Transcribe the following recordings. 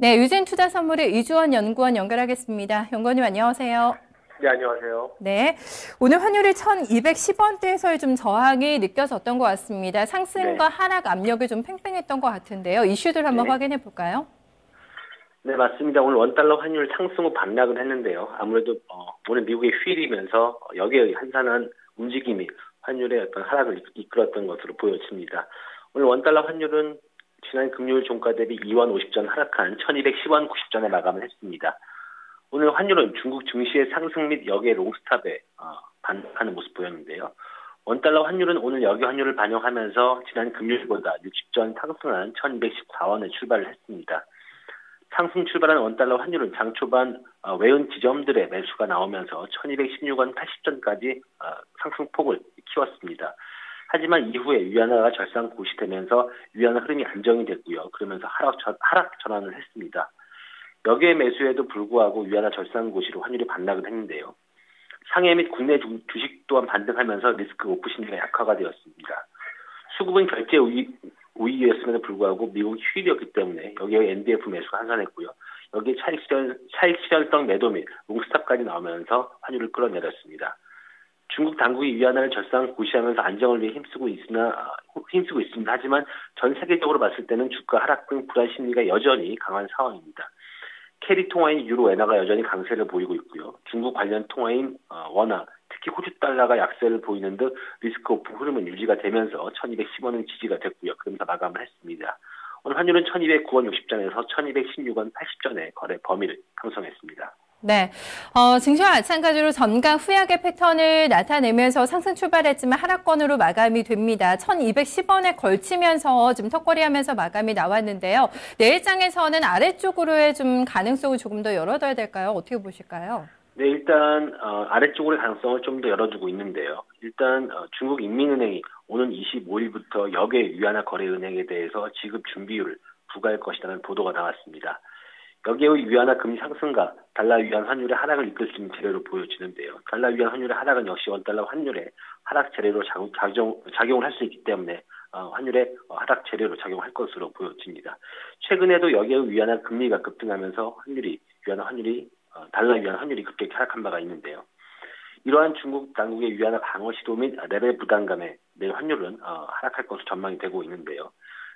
네, 유진투자선물의 이주원 연구원 연결하겠습니다. 연구원님 안녕하세요. 네, 안녕하세요. 네, 오늘 환율이 1,210원대에서의 좀 저항이 느껴졌던 것 같습니다. 상승과 하락 압력이 좀 팽팽했던 것 같은데요. 이슈들 한번 확인해 볼까요? 네, 맞습니다. 오늘 원달러 환율 상승 후 반락은 했는데요. 아무래도 오늘 미국의 휴일이면서 여기에 한산한 움직임이 환율의 어떤 하락을 이끌었던 것으로 보여집니다. 오늘 원달러 환율은 지난 금요일 종가 대비 2원 50전 하락한 1210원 90전에 마감을 했습니다. 오늘 환율은 중국 증시의 상승 및 여기에 롱스탑에 반등하는 모습 보였는데요. 원달러 환율은 오늘 여기 환율을 반영하면서 지난 금요일보다 60전 상승한 1214원에 출발을 했습니다. 상승 출발한 원달러 환율은 장 초반 외연 지점들의 매수가 나오면서 1216원 80전까지 상승폭을 키웠습니다. 하지만 이후에 위안화가 절상고시 되면서 위안화 흐름이 안정이 됐고요. 그러면서 하락 전환을 했습니다. 여기에 매수에도 불구하고 위안화 절상고시로 환율이 반락을 했는데요. 상해 및 국내 주식 또한 반등하면서 리스크 오프 심리가 약화가 되었습니다. 수급은 결제 우위였음에도 불구하고 미국이 휴일이었기 때문에 여기에 NDF 매수가 한산했고요. 여기에 차익 실현성 매도 및 롱스탑까지 나오면서 환율을 끌어내렸습니다. 중국 당국이 위안화를 절상고시하면서 안정을 위해 힘쓰고 있습니다. 하지만 전 세계적으로 봤을 때는 주가 하락 등 불안 심리가 여전히 강한 상황입니다. 캐리 통화인 유로 엔화가 여전히 강세를 보이고 있고요. 중국 관련 통화인 원화, 특히 호주 달러가 약세를 보이는 듯 리스크 오프 흐름은 유지가 되면서 1210원은 지지가 됐고요. 그러면서 마감을 했습니다. 오늘 환율은 1209원 60전에서 1216원 80전의 거래 범위를 형성했습니다. 네, 증시와 마찬가지로 전강 후약의 패턴을 나타내면서 상승 출발했지만 하락권으로 마감이 됩니다. 1210원에 걸치면서 지금 턱걸이하면서 마감이 나왔는데요. 내일장에서는 아래쪽으로의 좀 가능성을 조금 더 열어둬야 될까요? 어떻게 보실까요? 네, 일단 아래쪽으로의 가능성을 좀 더 열어두고 있는데요. 일단 중국 인민은행이 오는 25일부터 역외 위안화 거래은행에 대해서 지급 준비율을 부과할 것이라는 보도가 나왔습니다. 여기에 위안화 금리 상승과 달러 위안 환율의 하락을 이끌 수 있는 재료로 보여지는데요. 달러 위안 환율의 하락은 역시 원달러 환율의 하락 재료로 작용을 할 수 있기 때문에 환율의 하락 재료로 작용할 것으로 보여집니다. 최근에도 여기에 위안화 금리가 급등하면서 달러 위안 환율이 급격히 하락한 바가 있는데요. 이러한 중국 당국의 위안화 방어 시도 및 레벨 부담감에 내일 환율은 하락할 것으로 전망이 되고 있는데요.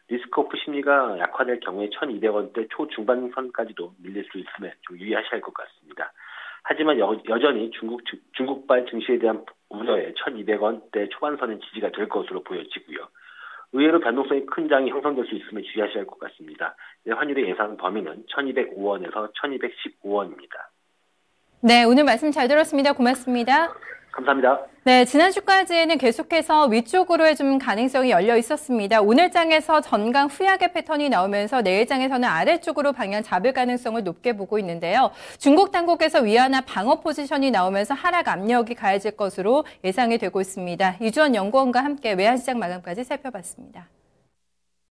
리스크 오프 심리가 약화될 경우에 1200원대 초중반선까지도 밀릴 수 있음에 좀 유의하셔야 할 것 같습니다. 하지만 여전히 중국발 증시에 대한 우려에 1200원대 초반선은 지지가 될 것으로 보여지고요. 의외로 변동성이 큰 장이 형성될 수 있음에 주의하셔야 할 것 같습니다. 환율의 예상 범위는 1205원에서 1215원입니다. 네, 오늘 말씀 잘 들었습니다. 고맙습니다. 감사합니다. 네, 지난주까지는 계속해서 위쪽으로의 좀 가능성이 열려 있었습니다. 오늘 장에서 전강 후약의 패턴이 나오면서 내일 장에서는 아래쪽으로 방향 잡을 가능성을 높게 보고 있는데요. 중국 당국에서 위안화 방어 포지션이 나오면서 하락 압력이 가해질 것으로 예상이 되고 있습니다. 이주원 연구원과 함께 외환시장 마감까지 살펴봤습니다.